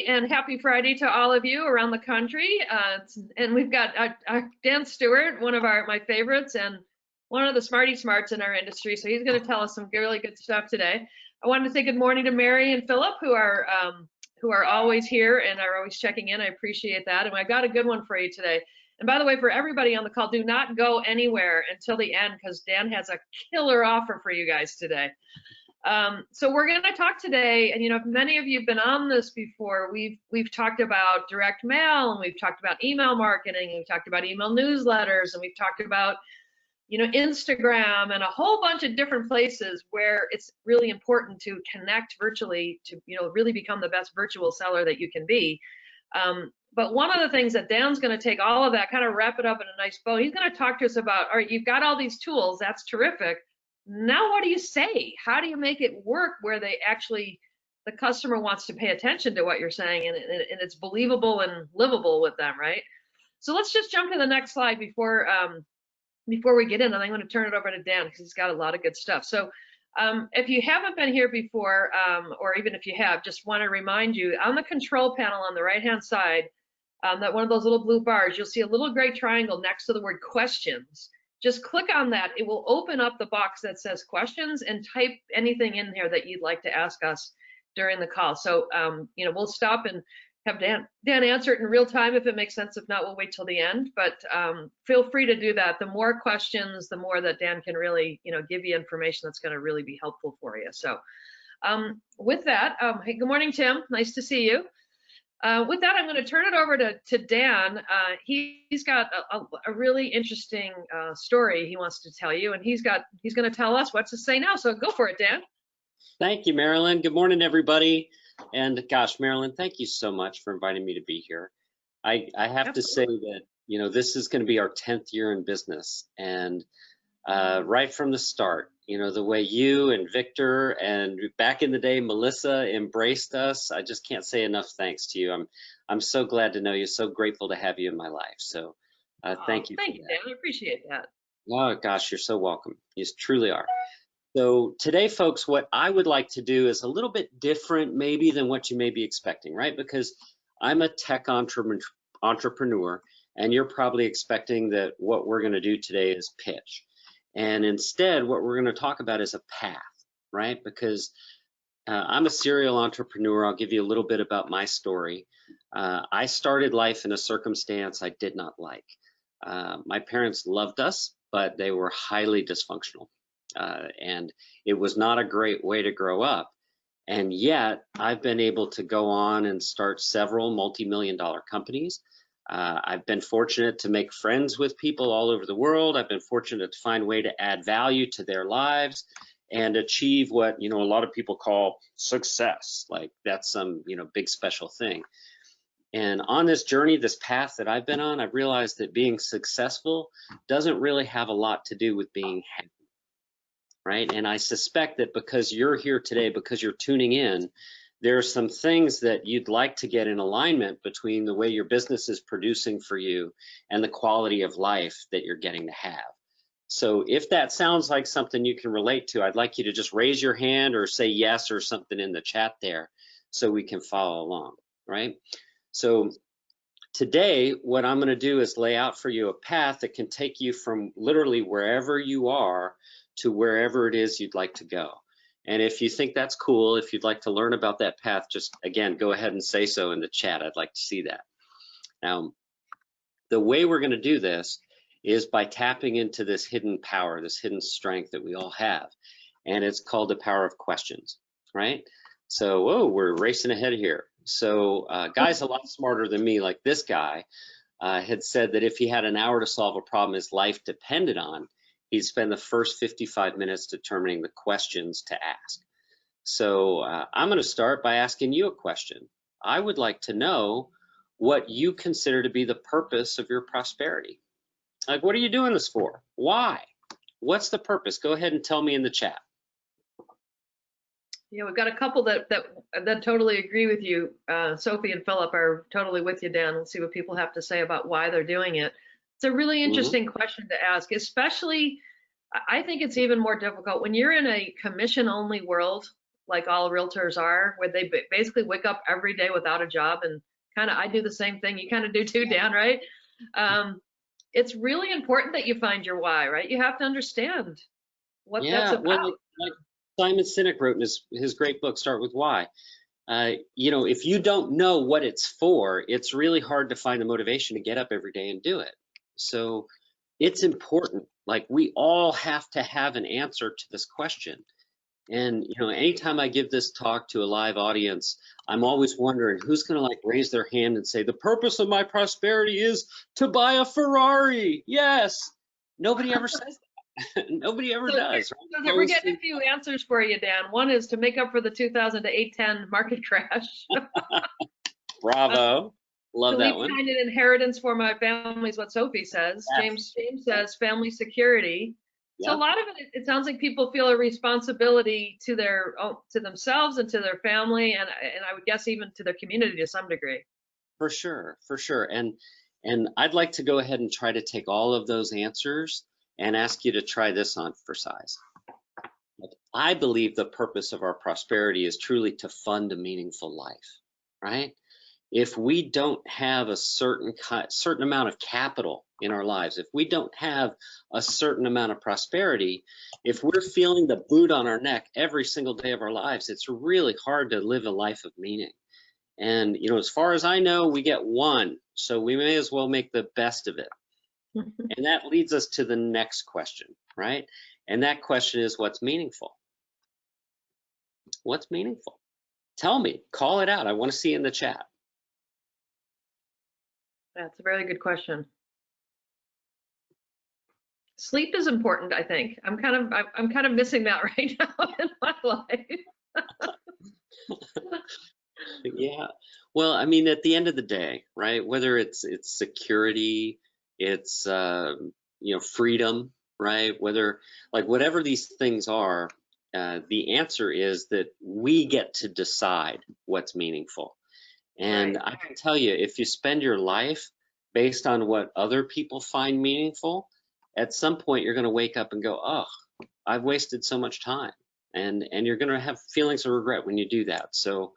everybody, and happy Friday to all of you around the country. And we've got Dan Stewart, one of my favorites, and one of the smarty smarts in our industry. So he's going to tell us some really good stuff today. I wanted to say good morning to Mary and Philip, who are always here and are always checking in. I appreciate that. And I got a good one for you today. And by the way, for everybody on the call, do not go anywhere until the end, because Dan has a killer offer for you guys today. So we're going to talk today, and if many of you have been on this before, we've talked about direct mail, and we've talked about email marketing, and we've talked about email newsletters, and we've talked about Instagram and a whole bunch of different places where it's really important to connect virtually to really become the best virtual seller that you can be. But one of the things that Dan's going to take all of that, kind of wrap it up in a nice bow. He's going to talk to us about, all right, you've got all these tools, that's terrific. Now what do you say? How do you make it work where the customer wants to pay attention to what you're saying, and it's believable and livable with them, right? So let's just jump to the next slide before we get in, and I'm going to turn it over to Dan because he's got a lot of good stuff. So if you haven't been here before, or even if you have, just want to remind you, on the control panel on the right-hand side, that one of those little blue bars, you'll see a little gray triangle next to the word questions. Just click on that. It will open up the box that says questions and type anything in there that you'd like to ask us during the call. So, we'll stop and have Dan answer it in real time if it makes sense. If not, we'll wait till the end. But feel free to do that. The more questions, the more that Dan can really, give you information that's going to really be helpful for you. So with that, hey, good morning, Tim. Nice to see you. With that, I'm going to turn it over to Dan. He's got a really interesting story he wants to tell you, and he's going to tell us what to say now. So go for it, Dan. Thank you, Marilyn. Good morning, everybody. And gosh, Marilyn, thank you so much for inviting me to be here. I have to say that, this is going to be our 10th year in business. And right from the start, the way you and Victor and back in the day, Melissa embraced us, I just can't say enough thanks to you. I'm so glad to know you, so grateful to have you in my life. So thank you. Thank you, Dan. I appreciate that. Oh, gosh, you're so welcome. You truly are. So today, folks, what I would like to do is a little bit different maybe than what you may be expecting, right? Because I'm a tech entrepreneur, and you're probably expecting that what we're going to do today is pitch. And instead, what we're going to talk about is a path, right? Because I'm a serial entrepreneur. I'll give you a little bit about my story. I started life in a circumstance I did not like. My parents loved us, but they were highly dysfunctional. And it was not a great way to grow up. And yet I've been able to go on and start several multi-million-dollar companies. I've been fortunate to make friends with people all over the world. I've been fortunate to find a way to add value to their lives and achieve what, a lot of people call success. Like that's some, big special thing. And on this journey, this path that I've been on, I've realized that being successful doesn't really have a lot to do with being happy. Right? And I suspect that because you're here today, because you're tuning in, there are some things that you'd like to get in alignment between the way your business is producing for you and the quality of life that you're getting to have. So if that sounds like something you can relate to, I'd like you to just raise your hand or say yes or something in the chat there so we can follow along, right? So today, what I'm going to do is lay out for you a path that can take you from literally wherever you are to wherever it is you'd like to go. And if you think that's cool, if you'd like to learn about that path, just again, go ahead and say so in the chat. I'd like to see that. Now, the way we're going to do this is by tapping into this hidden power, this hidden strength that we all have. And it's called the power of questions, right? So, whoa, we're racing ahead here. So guys a lot smarter than me, like this guy, had said that if he had an hour to solve a problem his life depended on, he'd spend the first 55 minutes determining the questions to ask. So I'm going to start by asking you a question. I would like to know what you consider to be the purpose of your prosperity. Like, what are you doing this for? Why? What's the purpose? Go ahead and tell me in the chat. Yeah, we've got a couple that totally agree with you. Sophie and Philip are totally with you, Dan. We'll see what people have to say about why they're doing it. It's a really interesting question to ask, especially, I think it's even more difficult when you're in a commission-only world. like all realtors are, where they basically wake up every day without a job, and kind of I do the same thing. You kind of do too, Dan, right? It's really important that you find your why, right? You have to understand what that's Yeah, well, about. like Simon Sinek wrote in his great book, Start With Why. You know, if you don't know what it's for, it's really hard to find the motivation to get up every day and do it. So it's important. Like, we all have to have an answer to this question. And, you know, anytime I give this talk to a live audience, I'm always wondering who's going to like raise their hand and say, the purpose of my prosperity is to buy a Ferrari. Yes. Nobody ever says that. Nobody ever does. Right? So we're getting a few answers for you, Dan. One is to make up for the 2000 to 810 market crash. Bravo. Love to that leave one. behind an inheritance for my family is what Sophie says. Yes. James says family security. So Yep. a lot of it sounds like people feel a responsibility to to themselves and to their family, and I would guess even to their community to some degree. For sure, for sure. And I'd like to go ahead and try to take all of those answers and ask you to try this on for size. I believe the purpose of our prosperity is truly to fund a meaningful life, right? If we don't have a certain amount of capital in our lives, if we don't have a certain amount of prosperity, if we're feeling the boot on our neck every single day of our lives, it's really hard to live a life of meaning. And, you know, as far as I know, we get one, so we may as well make the best of it. And that leads us to the next question, right? And that question is, what's meaningful? What's meaningful? Tell me, call it out. I want to see in the chat. That's a very good question. Sleep is important, I think. I'm kind of missing that right now in my life. Yeah. Well, I mean, at the end of the day, right? Whether it's security, it's you know, freedom, right? Whether like whatever these things are, the answer is that we get to decide what's meaningful. And Right. I can tell you, if you spend your life based on what other people find meaningful, at some point you're going to wake up and go, oh, I've wasted so much time. And you're going to have feelings of regret when you do that. So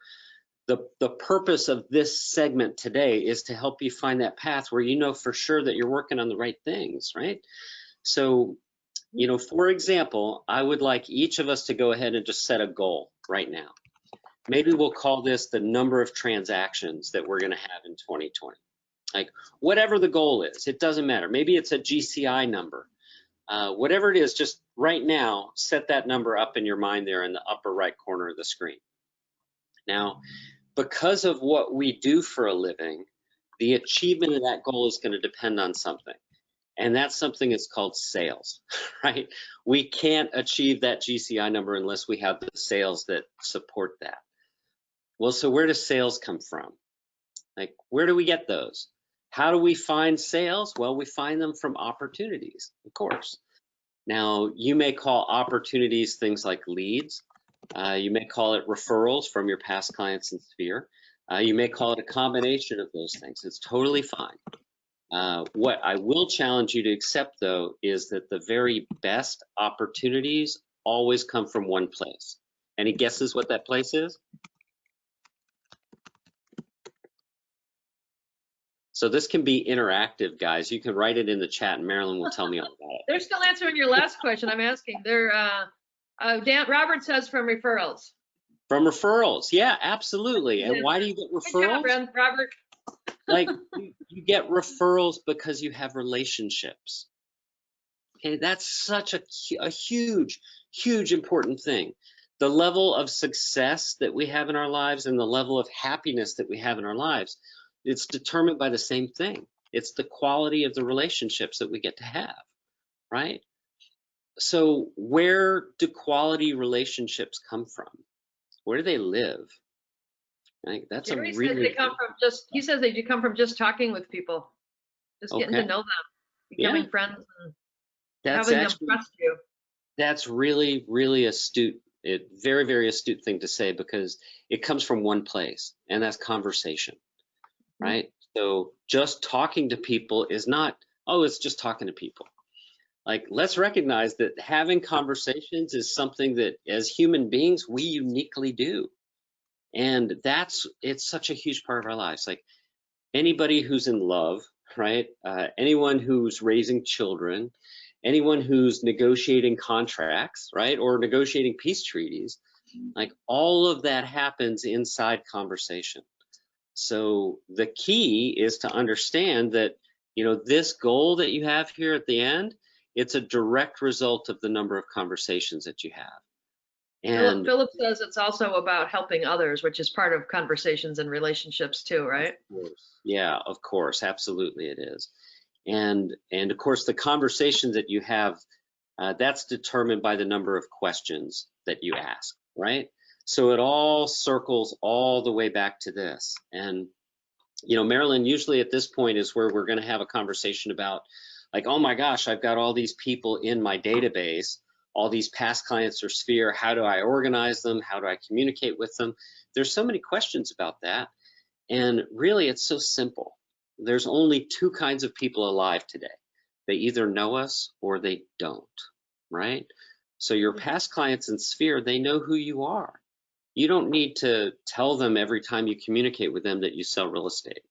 the purpose of this segment today is to help you find that path where you know for sure that you're working on the right things, right? So, you know, for example, I would like each of us to go ahead and just set a goal right now. Maybe we'll call this the number of transactions that we're going to have in 2020. Like, whatever the goal is, it doesn't matter. Maybe it's a GCI number. Whatever it is, just right now, set that number up in your mind there in the upper right corner of the screen. Now, because of what we do for a living, the achievement of that goal is going to depend on something. And that something is called sales, right? We can't achieve that GCI number unless we have the sales that support that. Well, so where does sales come from? Like, where do we get those? How do we find sales? Well, we find them from opportunities, of course. Now, you may call opportunities things like leads. You may call it referrals from your past clients and sphere. You may call it a combination of those things. It's totally fine. What I will challenge you to accept, though, is that the very best opportunities always come from one place. Any guesses what that place is? So this can be interactive, guys. You can write it in the chat, and Marilyn will tell me all about it. They're still answering your last question. I'm asking. Robert says from referrals. From referrals, yeah, absolutely. And why do you get referrals? Good job, Robert. Like, you get referrals because you have relationships. Okay, that's such a huge, huge important thing. The level of success that we have in our lives and the level of happiness that we have in our lives, it's determined by the same thing. It's the quality of the relationships that we get to have, right? So where do quality relationships come from? Where do they live? Like, that's Jerry a really says they come from just. He says they come from just talking with people, just getting to know them, becoming friends, and having them trust you. That's really, really astute. Very, very astute thing to say, because it comes from one place, and that's conversation, right? So just talking to people is not, oh, it's just talking to people. Like, let's recognize that having conversations is something that as human beings, we uniquely do. And it's such a huge part of our lives. Like anybody who's in love, right? Anyone who's raising children, anyone who's negotiating contracts, right? Or negotiating peace treaties, like all of that happens inside conversation. So the key is to understand that, this goal that you have here at the end, it's a direct result of the number of conversations that you have. And Philip says it's also about helping others, which is part of conversations and relationships too, right? yeah, of course, absolutely it is. And of course, the conversation that you have, that's determined by the number of questions that you ask, right? So it all circles all the way back to this. And, Marilyn, usually at this point is where we're going to have a conversation about like, oh my gosh, I've got all these people in my database, all these past clients or sphere. How do I organize them? How do I communicate with them? There's so many questions about that. And really, it's so simple. There's only two kinds of people alive today. They either know us or they don't, right? So your past clients in sphere, they know who you are. You don't need to tell them every time you communicate with them that you sell real estate.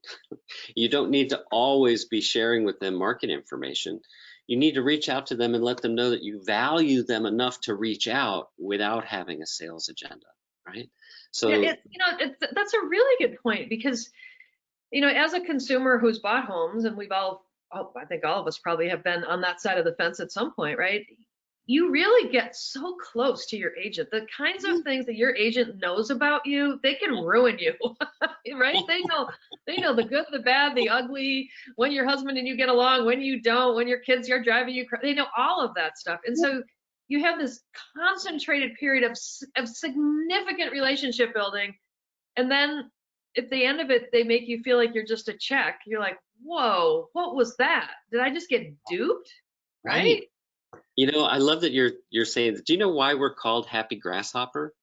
You don't need to always be sharing with them market information. You need to reach out to them and let them know that you value them enough to reach out without having a sales agenda, right? So that's a really good point because, as a consumer who's bought homes, and I think all of us probably have been on that side of the fence at some point, right? You really get so close to your agent. The kinds of things that your agent knows about you, they can ruin you, right? They know the good, the bad, the ugly, when your husband and you get along, when you don't, when your kids are driving you crazy. They know all of that stuff. And so you have this concentrated period of significant relationship building. And then at the end of it, they make you feel like you're just a check. You're like, whoa, what was that? Did I just get duped? Right? I love that you're saying that. Do you know why we're called Happy Grasshopper?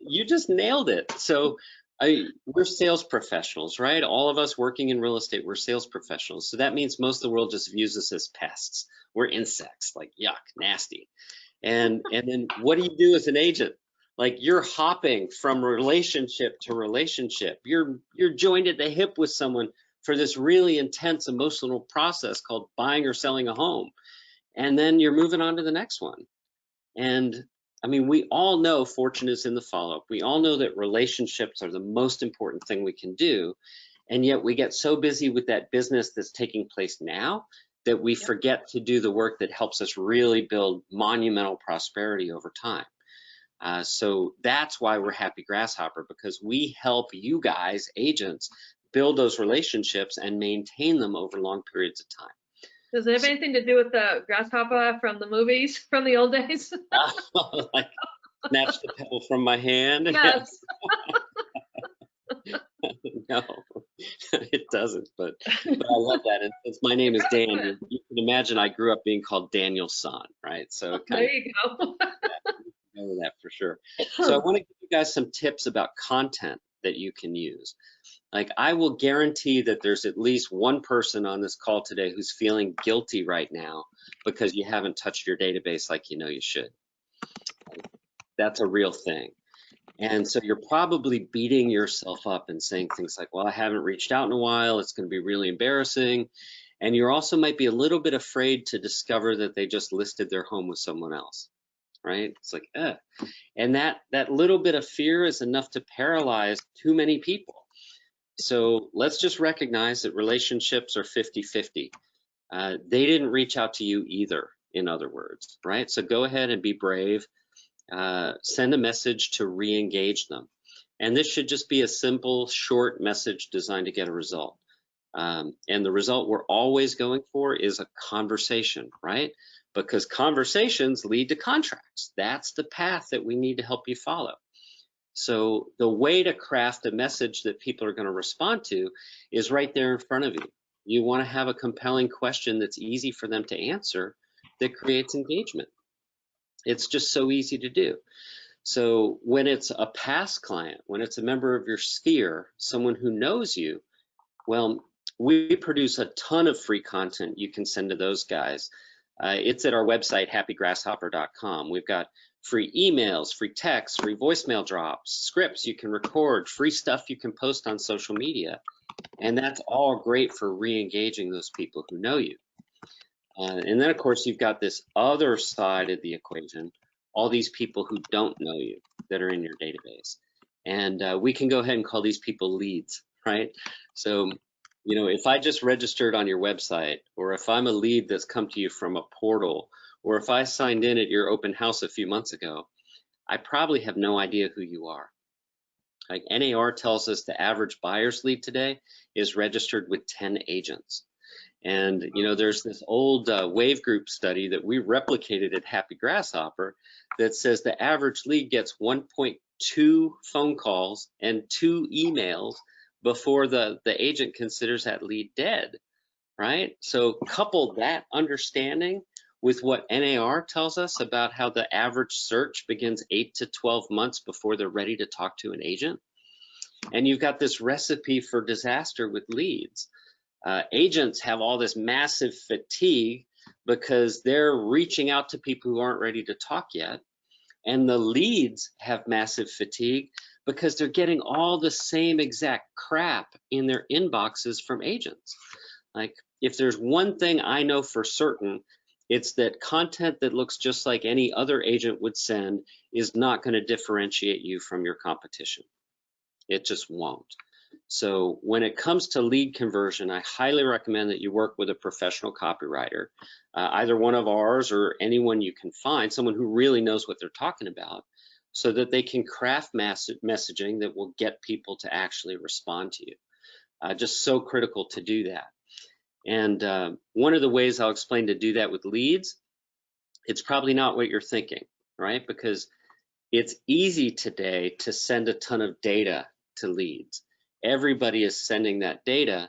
You just nailed it. So we're sales professionals, right? All of us working in real estate, we're sales professionals. So that means most of the world just views us as pests. We're insects, like yuck, nasty. And then what do you do as an agent? Like you're hopping from relationship to relationship. You're joined at the hip with someone for this really intense emotional process called buying or selling a home. And then you're moving on to the next one. And I mean, we all know fortune is in the follow-up. We all know that relationships are the most important thing we can do. And yet we get so busy with that business that's taking place now that we forget to do the work that helps us really build monumental prosperity over time. So that's why we're Happy Grasshopper, because we help you guys, agents, build those relationships and maintain them over long periods of time. Does it have anything to do with the grasshopper from the movies from the old days? Like snatch the pebble from my hand? Yes. No, it doesn't, but I love that. And since my name is Dan, you can imagine I grew up being called Daniel's son, right? So there you go. Know that for sure. So I want to give you guys some tips about content that you can use. Like I will guarantee that there's at least one person on this call today who's feeling guilty right now because you haven't touched your database like you know you should. That's a real thing. And so you're probably beating yourself up and saying things like, well, I haven't reached out in a while. It's going to be really embarrassing. And you also might be a little bit afraid to discover that they just listed their home with someone else, right? It's like, and that little bit of fear is enough to paralyze too many people. So let's just recognize that relationships are 50-50. They didn't reach out to you either, in other words, right? So go ahead and be brave. Send a message to re-engage them. And this should just be a simple, short message designed to get a result. And the result we're always going for is a conversation, right? Because conversations lead to contracts. That's the path that we need to help you follow. So the way to craft a message that people are going to respond to is right there in front of you. You want to have a compelling question that's easy for them to answer that creates engagement. It's just so easy to do. So when it's a past client, when it's a member of your sphere, someone who knows you, well, we produce a ton of free content you can send to those guys. It's at our website, happygrasshopper.com. We've got free emails, free texts, free voicemail drops, scripts you can record, free stuff you can post on social media. And that's all great for re-engaging those people who know you. And then, of course, you've got this other side of the equation, all these people who don't know you that are in your database. And we can go ahead and call these people leads, right? So, you know, if I just registered on your website, or if I'm a lead that's come to you from a portal, or if I signed in at your open house a few months ago, I probably have no idea who you are. Like NAR tells us the average buyer's lead today is registered with 10 agents. And, you know, there's this old wave group study that we replicated at Happy Grasshopper that says the average lead gets 1.2 phone calls and 2 emails before the agent considers that lead dead, right? So couple that understanding with what NAR tells us about how the average search begins 8 to 12 months before they're ready to talk to an agent. And you've got this recipe for disaster with leads. Agents have all this massive fatigue because they're reaching out to people who aren't ready to talk yet. And the leads have massive fatigue because they're getting all the same exact crap in their inboxes from agents. Like, if there's one thing I know for certain, it's that content that looks just like any other agent would send is not going to differentiate you from your competition. It just won't. So when it comes to lead conversion, I highly recommend that you work with a professional copywriter, either one of ours or anyone you can find, someone who really knows what they're talking about, so that they can craft messaging that will get people to actually respond to you. Just so critical to do that. And one of the ways I'll explain to do that with leads, it's probably not what you're thinking, right? Because it's easy today to send a ton of data to leads. Everybody is sending that data,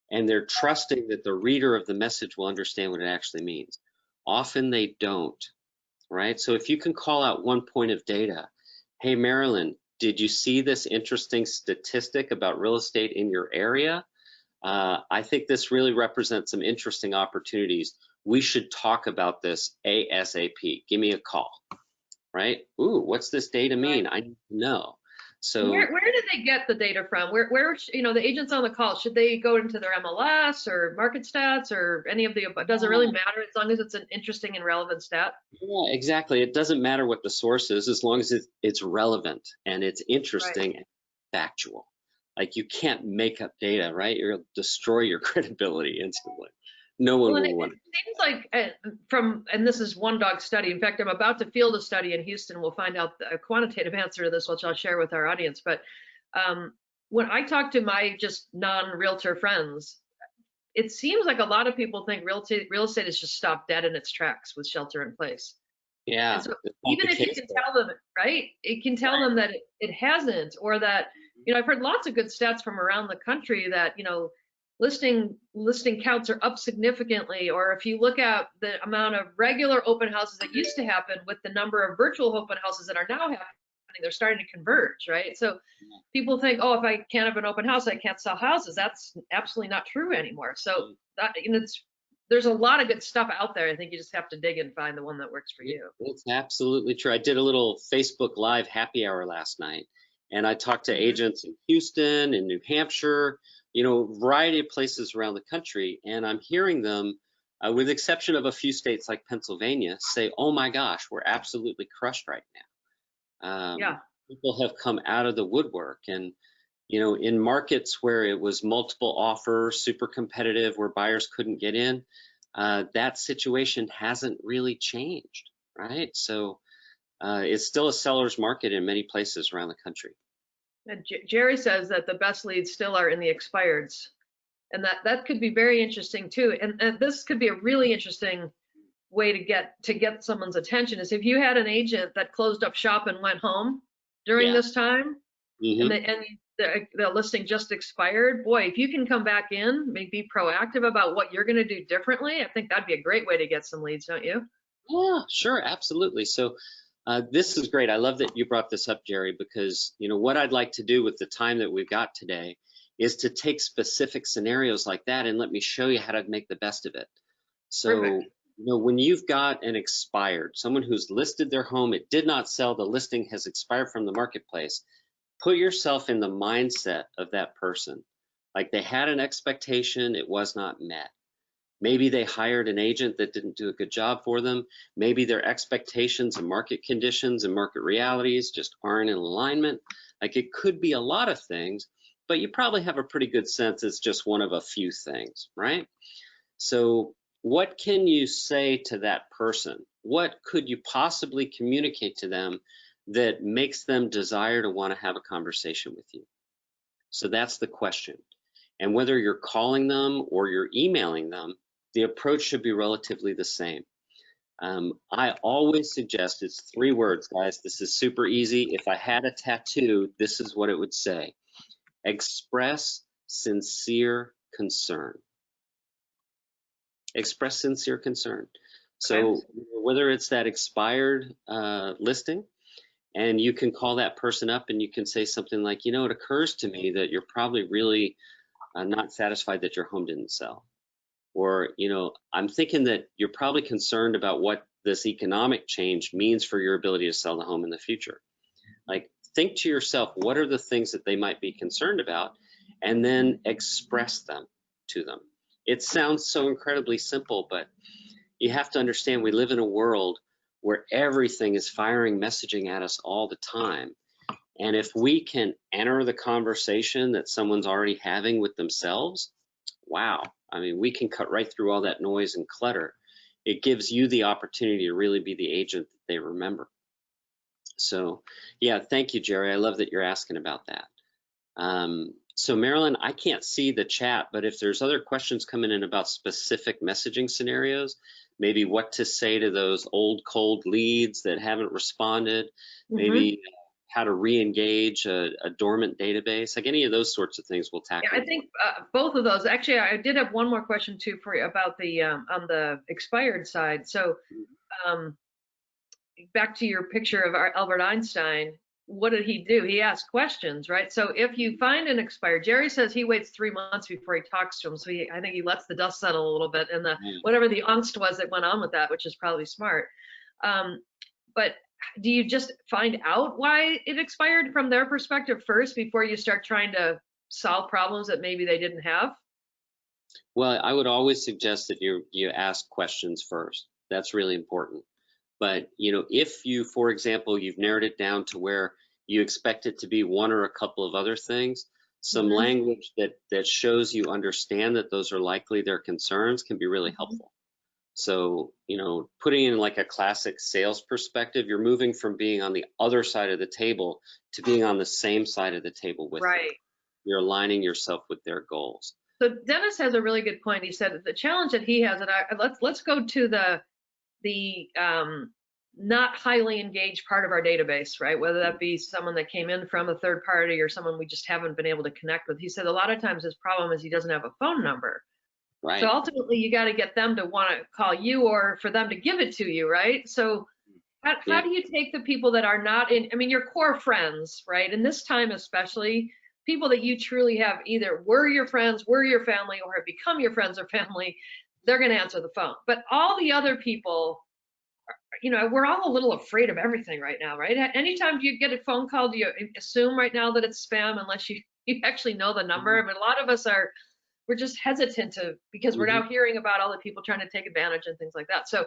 and they're trusting that the reader of the message will understand what it actually means. Often they don't, right? So if you can call out one point of data, hey, Marilyn, did you see this interesting statistic about real estate in your area? I think this really represents some interesting opportunities. We should talk about this ASAP. Give me a call, right? Ooh, what's this data mean? I need to know. So where did they get the data from? Where you know, the agents on the call, should they go into their MLS or market stats or any of the above? Does it really matter as long as it's an interesting and relevant stat? Yeah, exactly. It doesn't matter what the source is as long as it's relevant and it's interesting and factual. Like, you can't make up data, right? You'll destroy your credibility instantly. No one will want it. It seems like and this is one dog study. In fact, I'm about to field a study in Houston. We'll find out a quantitative answer to this, which I'll share with our audience. But when I talk to my just non-realtor friends, it seems like a lot of people think real estate has just stopped dead in its tracks with shelter in place. Yeah. And so even if you can tell them, right, it can tell them that it hasn't, or that, you know, I've heard lots of good stats from around the country that, you know, listing counts are up significantly, or if you look at the amount of regular open houses that used to happen with the number of virtual open houses that are now happening, they're starting to converge, right? So people think, oh, if I can't have an open house, I can't sell houses. That's absolutely not true anymore. So that, you know, there's a lot of good stuff out there. I think you just have to dig and find the one that works for you. It's absolutely true. I did a little Facebook Live happy hour last night, and I talked to agents in Houston, in New Hampshire, you know, a variety of places around the country, and I'm hearing them, with the exception of a few states like Pennsylvania, say, oh my gosh, we're absolutely crushed right now. People have come out of the woodwork, and, you know, in markets where it was multiple offers, super competitive, where buyers couldn't get in, that situation hasn't really changed, right? So it's still a seller's market in many places around the country. And Jerry says that the best leads still are in the expireds, and that could be very interesting too. And this could be a really interesting way to get someone's attention, is if you had an agent that closed up shop and went home during this time, and the listing just expired. Boy, if you can come back in, maybe be proactive about what you're going to do differently, I think that'd be a great way to get some leads, don't you? Yeah, sure, absolutely. So this is great. I love that you brought this up, Jerry, because, you know, what I'd like to do with the time that we've got today is to take specific scenarios like that and let me show you how to make the best of it. So, Perfect. when you've got an expired, someone who's listed their home, it did not sell, the listing has expired from the marketplace, put yourself in the mindset of that person. Like they had an expectation, it was not met. Maybe they hired an agent that didn't do a good job for them. Maybe their expectations and market conditions and market realities just aren't in alignment. Like it could be a lot of things, but you probably have a pretty good sense it's just one of a few things, right? So what can you say to that person? What could you possibly communicate to them that makes them desire to want to have a conversation with you? So that's the question. And whether you're calling them or you're emailing them, the approach should be relatively the same. I always suggest it's 3 words, guys. This is super easy. If I had a tattoo, this is what it would say. Express sincere concern. Express sincere concern. So whether it's that expired listing, and you can call that person up and you can say something like, it occurs to me that you're probably really not satisfied that your home didn't sell. Or, I'm thinking that you're probably concerned about what this economic change means for your ability to sell the home in the future. Like, think to yourself, what are the things that they might be concerned about? And then express them to them. It sounds so incredibly simple, but you have to understand we live in a world where everything is firing messaging at us all the time. And if we can enter the conversation that someone's already having with themselves, wow. I mean, we can cut right through all that noise and clutter. It gives you the opportunity to really be the agent that they remember. So, yeah, thank you, Jerry. I love that you're asking about that. So Marilyn, I can't see the chat, but if there's other questions coming in about specific messaging scenarios, maybe what to say to those old cold leads that haven't responded, maybe how to re-engage a dormant database, like any of those sorts of things we'll tackle. Yeah, I think both of those. Actually, I did have one more question too for you about the on the expired side. So back to your picture of Albert Einstein, what did he do? He asked questions, right? So if you find an expired, Jerry says he waits 3 months before he talks to him. So I think he lets the dust settle a little bit and whatever the angst was that went on with that, which is probably smart. But do you just find out why it expired from their perspective first before you start trying to solve problems that maybe they didn't have? Well, I would always suggest that you ask questions first. That's really important. But, if you, for example, you've narrowed it down to where you expect it to be one or a couple of other things, some language that shows you understand that those are likely their concerns can be really helpful. So, putting in like a classic sales perspective, you're moving from being on the other side of the table to being on the same side of the table with them. You're aligning yourself with their goals. So Dennis has a really good point. He said the challenge that he has, and let's go to the not highly engaged part of our database, right? Whether that be someone that came in from a third party or someone we just haven't been able to connect with. He said a lot of times his problem is he doesn't have a phone number. Right. So ultimately you got to get them to want to call you or for them to give it to you, right? So how do you take the people that are not in, I mean, your core friends, right? In this time especially, people that you truly have either were your friends, were your family, or have become your friends or family, they're going to answer the phone. But all the other people, we're all a little afraid of everything right now, right? Anytime you get a phone call, do you assume right now that it's spam unless you actually know the number? But a lot of us we're just hesitant to, because we're now hearing about all the people trying to take advantage and things like that. So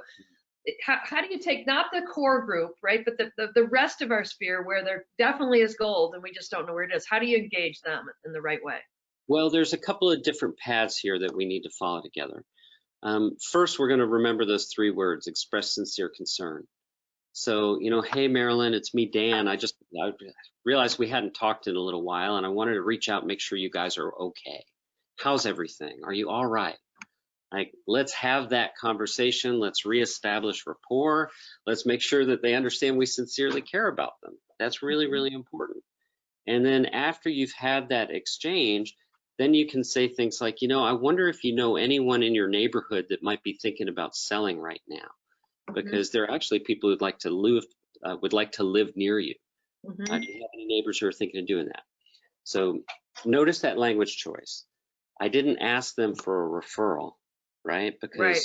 how do you take not the core group, right, but the rest of our sphere where there definitely is gold and we just don't know where it is? How do you engage them in the right way? Well, there's a couple of different paths here that we need to follow together. First, we're going to remember those 3 words, express sincere concern. So, hey, Marilyn, it's me, Dan. I realized we hadn't talked in a little while, and I wanted to reach out and make sure you guys are okay. How's everything? Are you all right? Like, let's have that conversation. Let's reestablish rapport. Let's make sure that they understand we sincerely care about them. That's really, really important. And then after you've had that exchange, then you can say things like, I wonder if you know anyone in your neighborhood that might be thinking about selling right now, because there are actually people who'd like to live near you. Do you have any neighbors who are thinking of doing that? So notice that language choice. I didn't ask them for a referral, right? Because Right.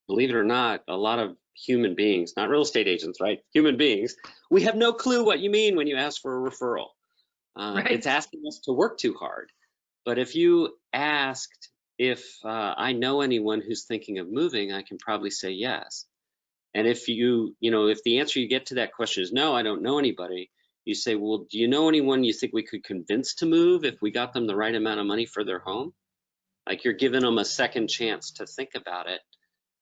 believe it or not, a lot of human beings, not real estate agents, right? Human beings, we have no clue what you mean when you ask for a referral. Right. It's asking us to work too hard. But if you asked if I know anyone who's thinking of moving, I can probably say yes. And if if the answer you get to that question is no, I don't know anybody, you say, well, do you know anyone you think we could convince to move if we got them the right amount of money for their home? Like you're giving them a second chance to think about it,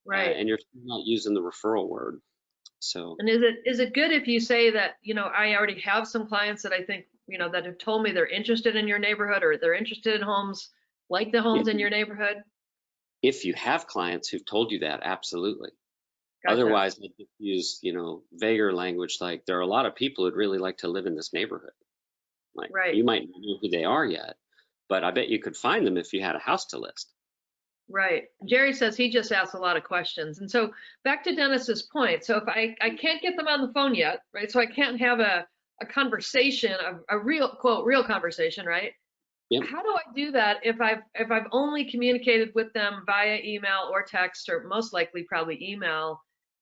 Right. and you're not using the referral word. So, And is it good if you say that, I already have some clients that I think, that have told me they're interested in your neighborhood or they're interested in homes like the homes in your neighborhood? if you have clients who've told you that, absolutely. Gotcha. Otherwise, I just use, vaguer language like there are a lot of people who'd really like to live in this neighborhood. Like Right. you might not know who they are yet, but I bet you could find them if you had a house to list. Right. Jerry says he just asks a lot of questions. And so back to Dennis's point. So if I can't get them on the phone yet, right? So I can't have a conversation, a real quote, real conversation, right? Yep. How do I do that if I've only communicated with them via email or text, or most likely probably email?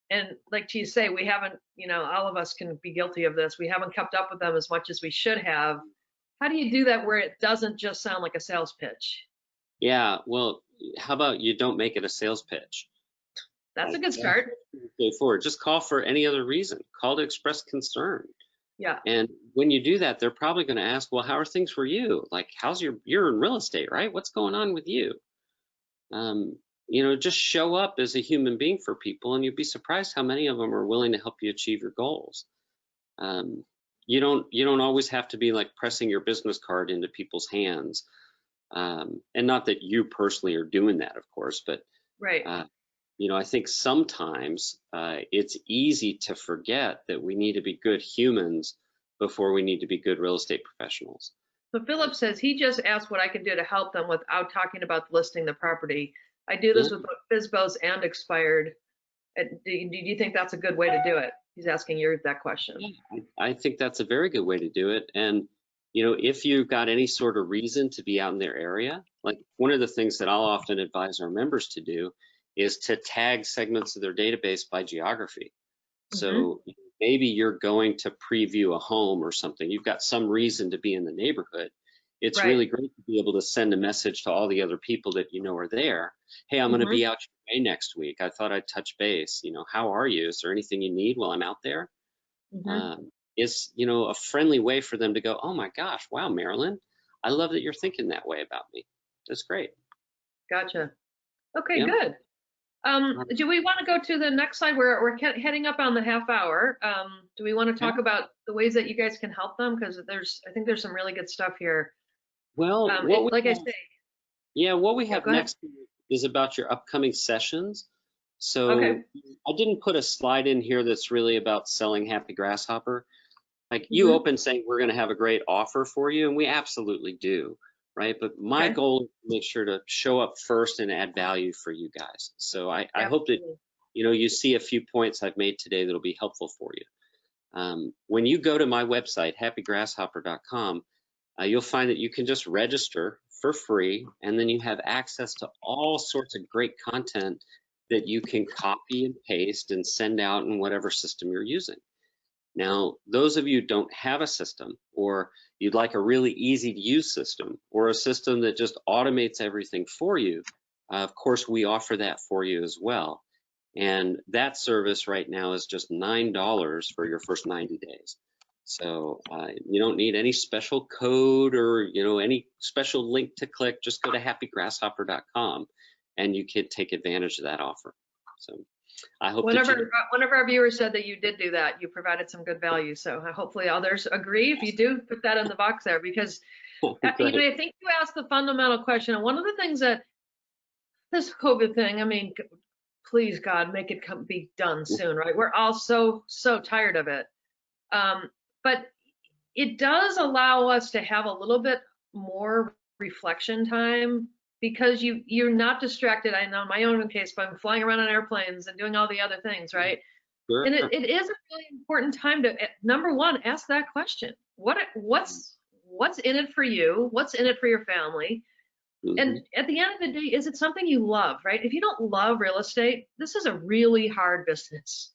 And like you say, we haven't, all of us can be guilty of this. We haven't kept up with them as much as we should have. How do you do that where it doesn't just sound like a sales pitch? Yeah. Well, how about you don't make it a sales pitch? That's a good start. Straightforward. Just call for any other reason. Call to express concern. Yeah. And when you do that, they're probably going to ask, well, how are things for you? Like, you're in real estate, right? What's going on with you? Just show up as a human being for people, and you'd be surprised how many of them are willing to help you achieve your goals. You don't always have to be like pressing your business card into people's hands. And not that you personally are doing that, of course, but right. I think sometimes it's easy to forget that we need to be good humans before we need to be good real estate professionals. So Philip says he just asked what I can do to help them without talking about listing the property. I do this with FSBOs and expired. Do you think that's a good way to do it? He's asking you that question. I think that's a very good way to do it. And, if you've got any sort of reason to be out in their area, like one of the things that I'll often advise our members to do is to tag segments of their database by geography. So maybe you're going to preview a home or something. You've got some reason to be in the neighborhood. It's really great to be able to send a message to all the other people that are there. Hey, I'm going to be out your way next week. I thought I'd touch base. How are you? Is there anything you need while I'm out there? It's, a friendly way for them to go, oh my gosh, wow, Marilyn, I love that you're thinking that way about me. That's great. Gotcha. Okay, good. Do we want to go to the next slide? We're heading up on the half hour. Do we want to talk about the ways that you guys can help them? Because I think there's some really good stuff here. Well, what we have next is about your upcoming sessions. So I didn't put a slide in here that's really about selling Happy Grasshopper. Like you open saying we're going to have a great offer for you, and we absolutely do. Right. But my goal is to make sure to show up first and add value for you guys. So I hope that, you see a few points I've made today that'll be helpful for you. When you go to my website, happygrasshopper.com, you'll find that you can just register for free, and then you have access to all sorts of great content that you can copy and paste and send out in whatever system you're using. Now, those of you who don't have a system, or you'd like a really easy to use system, or a system that just automates everything for you, of course, we offer that for you as well. And that service right now is just $9 for your first 90 days. So you don't need any special code or any special link to click. Just go to happygrasshopper.com and you can take advantage of that offer. So I hope one of our viewers said that you did do that. You provided some good value. So hopefully others agree. If you do, put that in the box there, because I think you asked the fundamental question. And one of the things that this COVID thing, I mean, please God, make it be done soon, right? We're all so tired of it. But it does allow us to have a little bit more reflection time, because you're not distracted. I know in my own case, but I'm flying around on airplanes and doing all the other things, right? Sure. And it is a really important time to, number one, ask that question. What's what's in it for you? What's in it for your family? And at the end of the day, is it something you love, right? If you don't love real estate, this is a really hard business.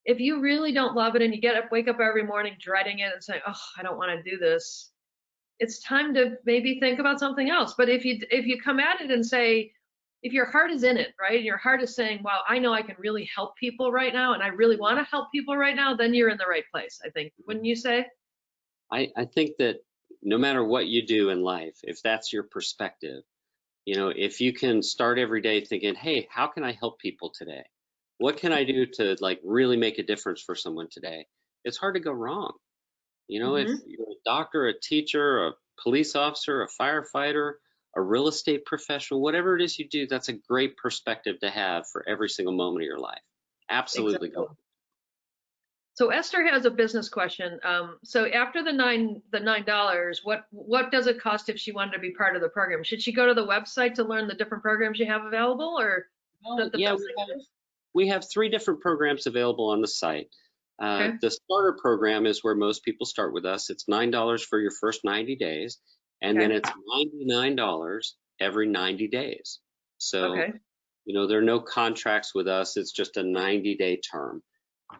If you really don't love it and you wake up every morning dreading it and say, oh, I don't want to do this, it's time to maybe think about something else. But if you come at it and say, if your heart is in it, right, and your heart is saying, wow, I know I can really help people right now, and I really want to help people right now, then you're in the right place, I think. Wouldn't you say? I think that no matter what you do in life, if that's your perspective, if you can start every day thinking, hey, how can I help people today? What can I do to like really make a difference for someone today? It's hard to go wrong. If you're a doctor, a teacher, a police officer, a firefighter, a real estate professional, whatever it is you do, that's a great perspective to have for every single moment of your life. Absolutely. Exactly. So Esther has a business question. So after the $9, what does it cost if she wanted to be part of the program? Should she go to the website to learn the different programs you have available, or we have 3 different programs available on the site. The starter program is where most people start with us. It's $9 for your first 90 days, and then it's $99 every 90 days. So, there are no contracts with us. It's just a 90-day term.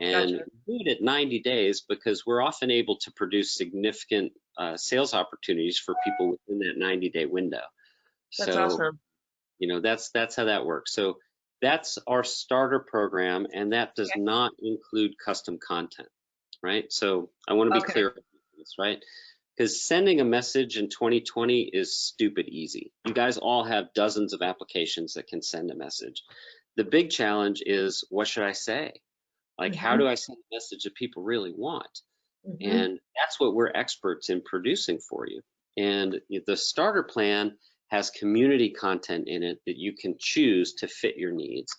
And we do it at 90 days because we're often able to produce significant sales opportunities for people within that 90-day window. That's awesome. That's how that works. So that's our starter program, and that does not include custom content, right? So I want to be clear about this, right? Because sending a message in 2020 is stupid easy. You guys all have dozens of applications that can send a message. The big challenge is, what should I say? Like, how do I send a message that people really want? And that's what we're experts in producing for you. And the starter plan has community content in it that you can choose to fit your needs.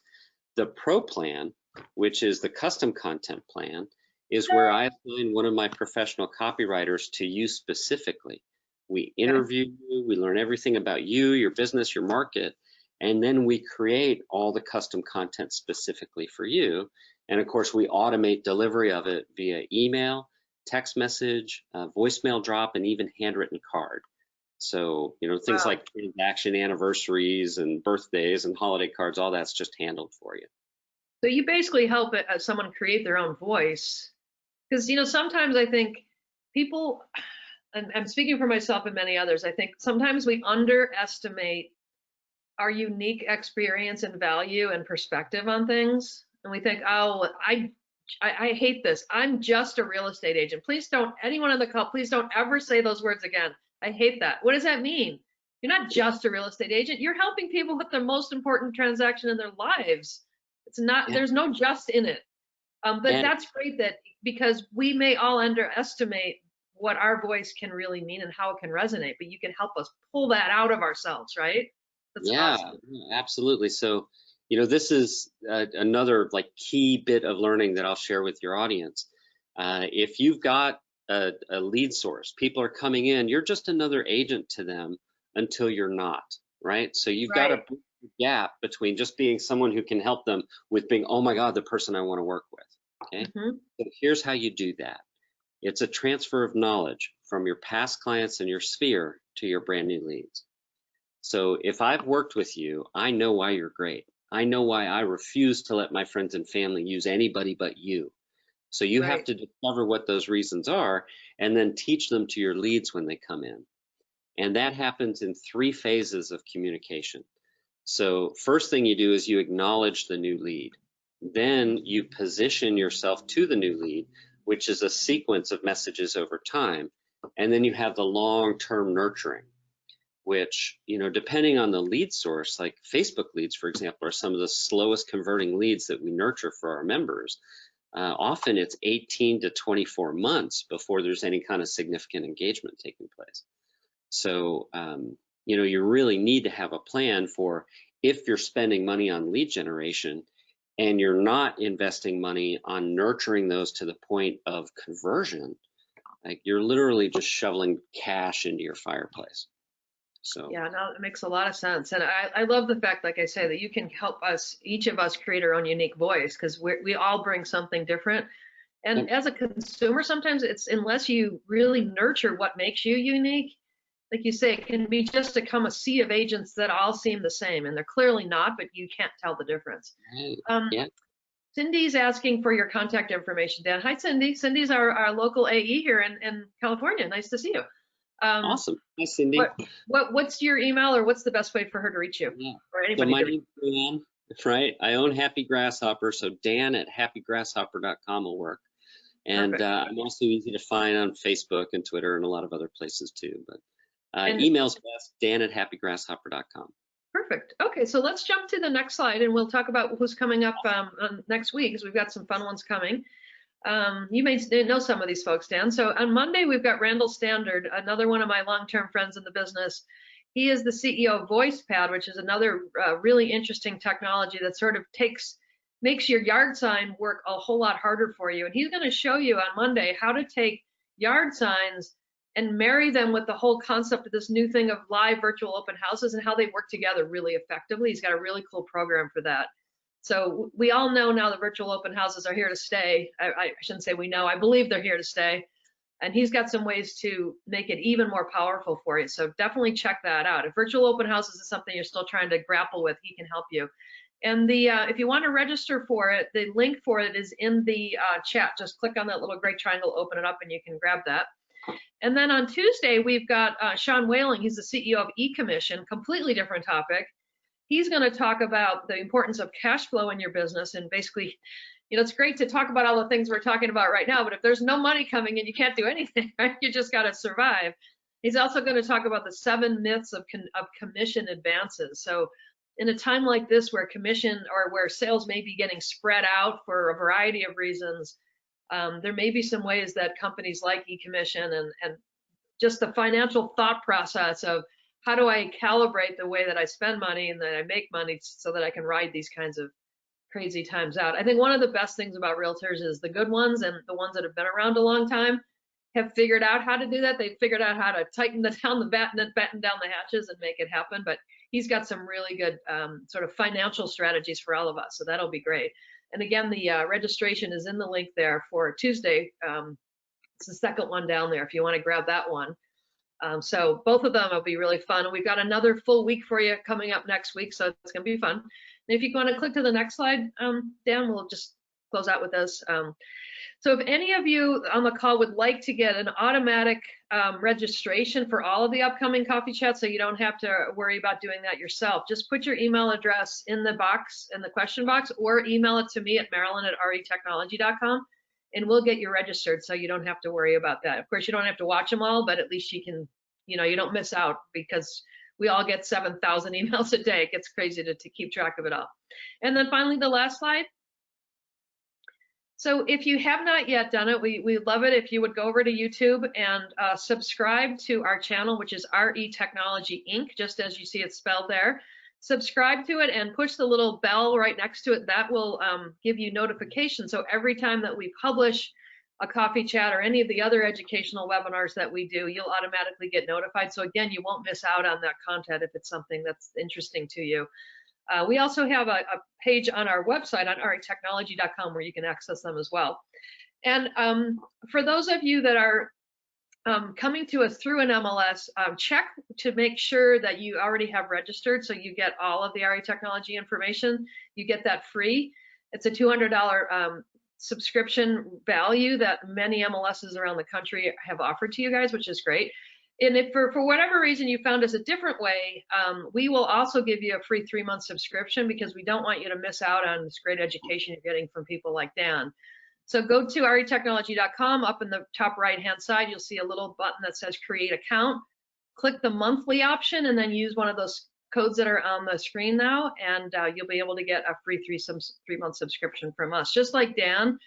The pro plan, which is the custom content plan, is where I assign one of my professional copywriters to you specifically. We interview you, we learn everything about you, your business, your market, and then we create all the custom content specifically for you. And of course, we automate delivery of it via email, text message, voicemail drop, and even handwritten card. So, things like transaction anniversaries and birthdays and holiday cards, all that's just handled for you. So you basically help someone create their own voice. Because, sometimes I think people, and I'm speaking for myself and many others, I think sometimes we underestimate our unique experience and value and perspective on things. And we think, oh, I hate this. I'm just a real estate agent. Please don't, anyone on the call, please don't ever say those words again. I hate that. What does that mean? You're not just a real estate agent. You're helping people with their most important transaction in their lives. It's not, there's no just in it. But that's great because we may all underestimate what our voice can really mean and how it can resonate, but you can help us pull that out of ourselves, right? That's awesome. Absolutely. So, this is another key bit of learning that I'll share with your audience. If you've got a lead source, people are coming in, you're just another agent to them until you're not, right? So you've got to bridge the gap between just being someone who can help them with being, oh my God, the person I want to work with, okay? So here's how you do that. It's a transfer of knowledge from your past clients and your sphere to your brand new leads. So if I've worked with you, I know why you're great. I know why I refuse to let my friends and family use anybody but you. So you have to discover what those reasons are and then teach them to your leads when they come in. And that happens in 3 phases of communication. So first thing you do is you acknowledge the new lead. Then you position yourself to the new lead, which is a sequence of messages over time. And then you have the long-term nurturing, which, depending on the lead source, like Facebook leads, for example, are some of the slowest converting leads that we nurture for our members. Often it's 18 to 24 months before there's any kind of significant engagement taking place. So, you really need to have a plan for if you're spending money on lead generation and you're not investing money on nurturing those to the point of conversion, like you're literally just shoveling cash into your fireplace. So yeah, no, it makes a lot of sense. And I love the fact, like I say, that you can help us, each of us create our own unique voice, because we all bring something different. And as a consumer, sometimes it's, unless you really nurture what makes you unique, like you say, it can be just become a sea of agents that all seem the same, and they're clearly not, but you can't tell the difference. Yeah. Cindy's asking for your contact information, Dan. Hi, Cindy. Cindy's our local AE here in California. Nice to see you. Awesome. Hi, Cindy. What's your email, or what's the best way for her to reach you? Yeah. Or So anybody my to name's Dan, right? I own Happy Grasshopper, so Dan at happygrasshopper.com will work. And I'm also easy to find on Facebook and Twitter and a lot of other places too. But email's best, Dan at happygrasshopper.com. Perfect. Okay, so let's jump to the next slide, and we'll talk about who's coming up on next week, because we've got some fun ones coming. You may know some of these folks, Dan. So on Monday, we've got Randall Standard, another one of my long-term friends in the business. He is the CEO of VoicePad, which is another really interesting technology that sort of makes your yard sign work a whole lot harder for you. And he's going to show you on Monday how to take yard signs and marry them with the whole concept of this new thing of live virtual open houses and how they work together really effectively. He's got a really cool program for that. So we all know now that virtual open houses are here to stay. I shouldn't say we know, I believe they're here to stay. And he's got some ways to make it even more powerful for you. So definitely check that out. If virtual open houses is something you're still trying to grapple with, he can help you. And if you want to register for it, the link for it is in the chat. Just click on that little gray triangle, open it up, and you can grab that. And then on Tuesday, we've got Sean Whaling. He's the CEO of eCommission, completely different topic. He's going to talk about the importance of cash flow in your business. And basically, it's great to talk about all the things we're talking about right now, but if there's no money coming in, you can't do anything, right? You just got to survive. He's also going to talk about the 7 myths of commission advances. So in a time like this where commission or where sales may be getting spread out for a variety of reasons, there may be some ways that companies like eCommission and just the financial thought process of how do I calibrate the way that I spend money and that I make money so that I can ride these kinds of crazy times out. I think one of the best things about realtors is the good ones and the ones that have been around a long time have figured out how to do that. They've figured out how to tighten down the batten down the hatches and make it happen. But he's got some really good sort of financial strategies for all of us. So that'll be great. And again, the registration is in the link there for Tuesday. It's the second one down there if you want to grab that one. So both of them will be really fun. And we've got another full week for you coming up next week. So it's going to be fun. And if you want to click to the next slide, Dan, we'll just close out with this. So if any of you on the call would like to get an automatic registration for all of the upcoming coffee chats, so you don't have to worry about doing that yourself, just put your email address in the box, in the question box, or email it to me at marilyn@retechnology.com, and we'll get you registered so you don't have to worry about that. Of course, you don't have to watch them all, but at least you can, you don't miss out, because we all get 7,000 emails a day. It gets crazy to keep track of it all. And then finally, the last slide. So if you have not yet done it, we love it if you would go over to YouTube and subscribe to our channel, which is RE Technology Inc., just as you see it spelled there. Subscribe to it and push the little bell right next to it. That will give you notifications. So every time that we publish a coffee chat or any of the other educational webinars that we do, you'll automatically get notified. So again, you won't miss out on that content if it's something that's interesting to you. We also have a page on our website on retechnology.com where you can access them as well. And for those of you that are coming to us through an MLS, check to make sure that you already have registered so you get all of the RE Technology information. You get that free. It's a $200 subscription value that many MLSs around the country have offered to you guys, which is great. And if for whatever reason you found us a different way, we will also give you a free 3-month subscription, because we don't want you to miss out on this great education you're getting from people like Dan. So go to retechnology.com. Up in the top right-hand side, you'll see a little button that says Create Account. Click the monthly option and then use one of those codes that are on the screen now, and you'll be able to get a free 3-month subscription from us. Just like Dan,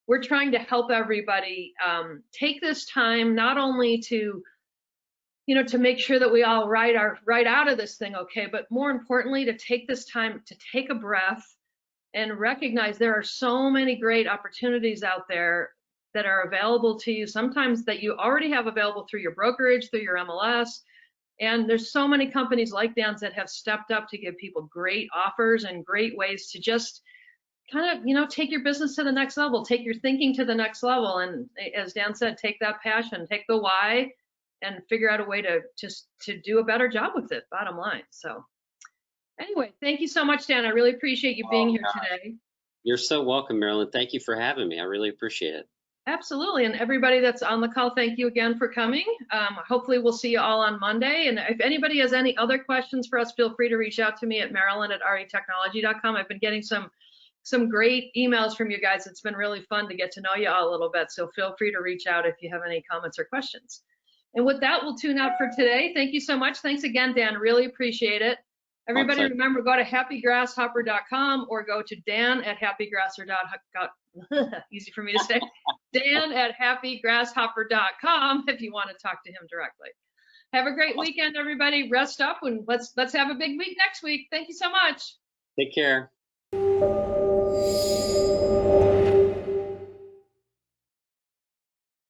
we're trying to help everybody take this time not only to to make sure that we all ride out of this thing okay, but more importantly, to take this time to take a breath and recognize there are so many great opportunities out there that are available to you, sometimes that you already have available through your brokerage, through your MLS. And there's so many companies like Dan's that have stepped up to give people great offers and great ways to just kind of, take your business to the next level, take your thinking to the next level. And as Dan said, take that passion, take the why, and figure out a way to do a better job with it, bottom line. So anyway, thank you so much, Dan. I really appreciate you being here today. You're so welcome, Marilyn. Thank you for having me. I really appreciate it. Absolutely. And everybody that's on the call, thank you again for coming. Hopefully we'll see you all on Monday. And if anybody has any other questions for us, feel free to reach out to me at marilyn@retechnology.com. I've been getting some great emails from you guys. It's been really fun to get to know you all a little bit. So feel free to reach out if you have any comments or questions. And with that, we'll tune out for today. Thank you so much. Thanks again, Dan. Really appreciate it. Everybody, remember, go to happygrasshopper.com or go to dan@happygrasshopper.com. Easy for me to say. dan@happygrasshopper.com if you want to talk to him directly. Have a great weekend, everybody. Rest up, and let's have a big week next week. Thank you so much. Take care.